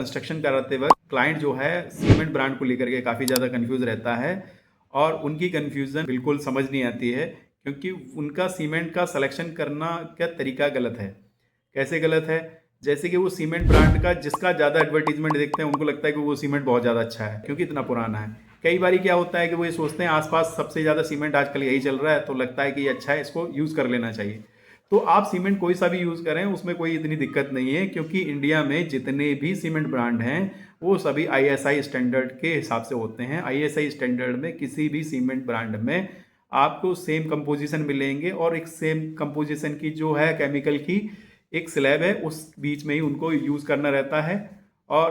Construction कराते वक्त client जो है सीमेंट ब्रांड को लेकर के काफ़ी ज़्यादा कंफ्यूज रहता है और उनकी कंफ्यूजन बिल्कुल समझ नहीं आती है, क्योंकि उनका सीमेंट का सिलेक्शन करना का तरीका गलत है। कैसे गलत है? जैसे कि वो सीमेंट ब्रांड का जिसका ज़्यादा एडवर्टीजमेंट देखते हैं उनको लगता है कि वो सीमेंट बहुत ज़्यादा अच्छा है क्योंकि इतना पुराना है। कई बार क्या होता है कि वो ये सोचते हैं आसपास सबसे ज़्यादा सीमेंट आजकल यही चल रहा है, तो लगता है कि ये अच्छा है, इसको यूज़ कर लेना चाहिए। तो आप सीमेंट कोई सा भी यूज़ करें उसमें कोई इतनी दिक्कत नहीं है, क्योंकि इंडिया में जितने भी सीमेंट ब्रांड हैं वो सभी आईएसआई स्टैंडर्ड के हिसाब से होते हैं। आईएसआई स्टैंडर्ड में किसी भी सीमेंट ब्रांड में आपको सेम कंपोजिशन मिलेंगे और एक सेम कंपोजिशन की जो है केमिकल की एक स्लैब है उस बीच में ही उनको यूज़ करना रहता है और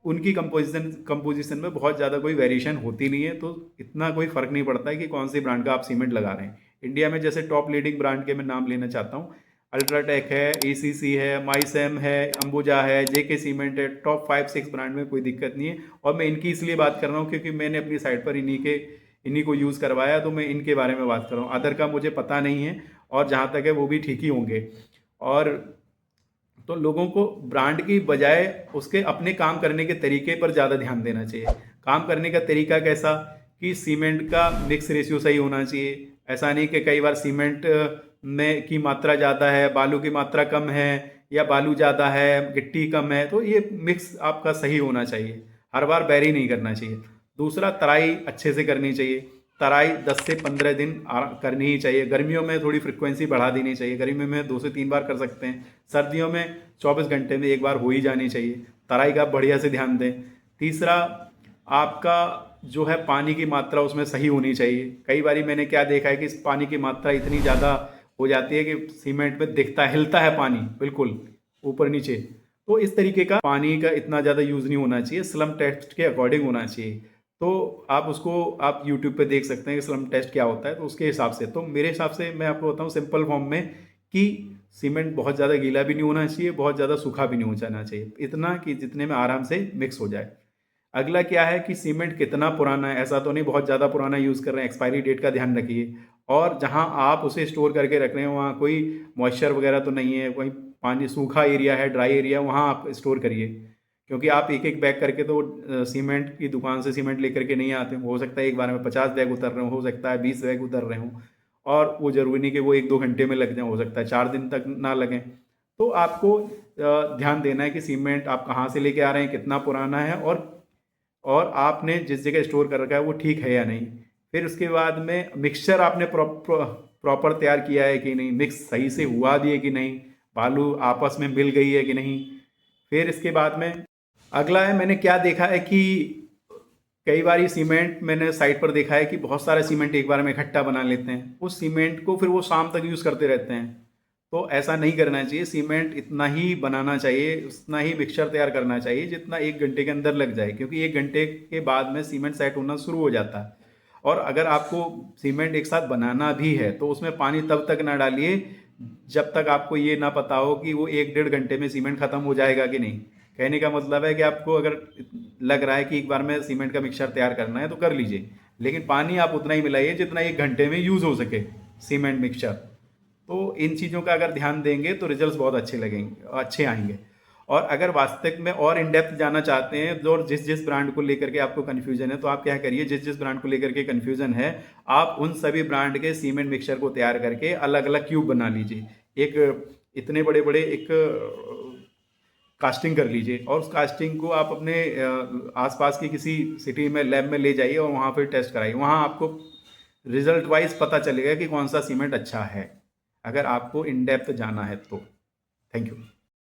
उनकी कंपोजिशन में बहुत ज़्यादा कोई वेरिएशन होती नहीं है, तो इतना कोई फ़र्क नहीं पड़ता है कि कौन सी ब्रांड का आप सीमेंट लगा रहे हैं। इंडिया में जैसे टॉप लीडिंग ब्रांड के मैं नाम लेना चाहता हूँ, अल्ट्राटेक है, एसीसी है, माइसैम है, अंबुजा है, जेके सीमेंट है। टॉप 5-6 ब्रांड में कोई दिक्कत नहीं है और मैं इनकी इसलिए बात कर रहा हूँ क्योंकि मैंने अपनी साइट पर इन्हीं को यूज़ करवाया, तो मैं इनके बारे में बात कर रहा हूँ। अदर का मुझे पता नहीं है और जहाँ तक है वो भी ठीक ही होंगे। और तो लोगों को ब्रांड की बजाय उसके अपने काम करने के तरीके पर ज़्यादा ध्यान देना चाहिए। काम करने का तरीका कैसा कि सीमेंट का मिक्स रेशियो सही होना चाहिए। ऐसा नहीं कि कई बार सीमेंट में की मात्रा ज़्यादा है, बालू की मात्रा कम है, या बालू ज़्यादा है, गिट्टी कम है, तो ये मिक्स आपका सही होना चाहिए। हर बार बैरी नहीं करना चाहिए। दूसरा, तराई अच्छे से करनी चाहिए। तराई 10 से 15 दिन करनी ही चाहिए। गर्मियों में थोड़ी फ्रिक्वेंसी बढ़ा देनी चाहिए। गर्मियों में 2 से 3 बार कर सकते हैं। सर्दियों में 24 घंटे में एक बार हो ही जानी चाहिए। तराई का बढ़िया से ध्यान दें। तीसरा, आपका जो है पानी की मात्रा उसमें सही होनी चाहिए। कई बार मैंने क्या देखा है कि इस पानी की मात्रा इतनी ज़्यादा हो जाती है कि सीमेंट में दिखता हिलता है पानी बिल्कुल ऊपर नीचे। तो इस तरीके का पानी का इतना ज़्यादा यूज़ नहीं होना चाहिए, स्लम टेस्ट के अकॉर्डिंग होना चाहिए। तो आप यूट्यूब पे देख सकते हैं कि स्लम टेस्ट क्या होता है, तो उसके हिसाब से, तो मेरे हिसाब से मैं आपको बताऊं सिंपल फॉर्म में कि सीमेंट बहुत ज़्यादा गीला भी नहीं होना चाहिए, बहुत ज़्यादा सूखा भी नहीं हो जाना चाहिए, इतना कि जितने में आराम से मिक्स हो जाए। अगला क्या है कि सीमेंट कितना पुराना है, ऐसा तो नहीं बहुत ज़्यादा पुराना यूज़ कर रहे हैं, एक्सपायरी डेट का ध्यान रखिए। और जहाँ आप उसे स्टोर करके रख रहे हैं वहाँ कोई मॉइस्चर वगैरह तो नहीं है, कोई पानी सूखा एरिया है, ड्राई एरिया, वहाँ आप स्टोर करिए। क्योंकि आप एक एक बैग करके तो सीमेंट की दुकान से सीमेंट लेकर के नहीं आते, हो सकता है एक बार में 50 बैग उतर रहे हो सकता है 20 बैग उतर रहे हों, और वो ज़रूरी नहीं कि वो 1-2 घंटे में लग जाए, हो सकता है 4 दिन तक ना लगें। तो आपको ध्यान देना है कि सीमेंट आप कहाँ से लेके आ रहे हैं, कितना पुराना है, और आपने जिस जगह स्टोर कर रखा है वो ठीक है या नहीं। फिर उसके बाद में मिक्सचर आपने प्रॉपर तैयार किया है कि नहीं, मिक्स सही से हुआ भी है कि नहीं, बालू आपस में मिल गई है कि नहीं। फिर इसके बाद में अगला है, मैंने क्या देखा है कि कई बार ये सीमेंट मैंने साइट पर देखा है कि बहुत सारा सीमेंट एक बार में इकट्ठा बना लेते हैं, उस सीमेंट को फिर वो शाम तक यूज़ करते रहते हैं। तो ऐसा नहीं करना चाहिए। सीमेंट इतना ही बनाना चाहिए, उतना ही मिक्सचर तैयार करना चाहिए जितना 1 घंटे के अंदर लग जाए, क्योंकि 1 घंटे के बाद में सीमेंट सेट होना शुरू हो जाता है। और अगर आपको सीमेंट एक साथ बनाना भी है तो उसमें पानी तब तक ना डालिए जब तक आपको ये ना पता हो कि वो 1-1.5 घंटे में सीमेंट ख़त्म हो जाएगा कि नहीं। कहने का मतलब है कि आपको अगर लग रहा है कि एक बार में सीमेंट का मिक्सचर तैयार करना है तो कर लीजिए, लेकिन पानी आप उतना ही मिलाइए जितना 1 घंटे में यूज़ हो सके सीमेंट मिक्सचर। तो इन चीज़ों का अगर ध्यान देंगे तो रिजल्ट्स बहुत अच्छे आएंगे। और अगर वास्तविक में और इन डेप्थ जाना चाहते हैं तो, और जिस जिस ब्रांड को लेकर के आपको कन्फ्यूजन है, तो आप क्या करिए, जिस जिस ब्रांड को लेकर के कन्फ्यूजन है आप उन सभी ब्रांड के सीमेंट मिक्सचर को तैयार करके अलग अलग क्यूब बना लीजिए। एक इतने बड़े बड़े एक कास्टिंग कर लीजिए और उस कास्टिंग को आप अपने आसपास की किसी सिटी में लैब में ले जाइए और वहाँ पर टेस्ट कराइए। वहाँ आपको रिजल्ट वाइज पता चलेगा कि कौन सा सीमेंट अच्छा है, अगर आपको इन डेप्थ जाना है तो। Thank you.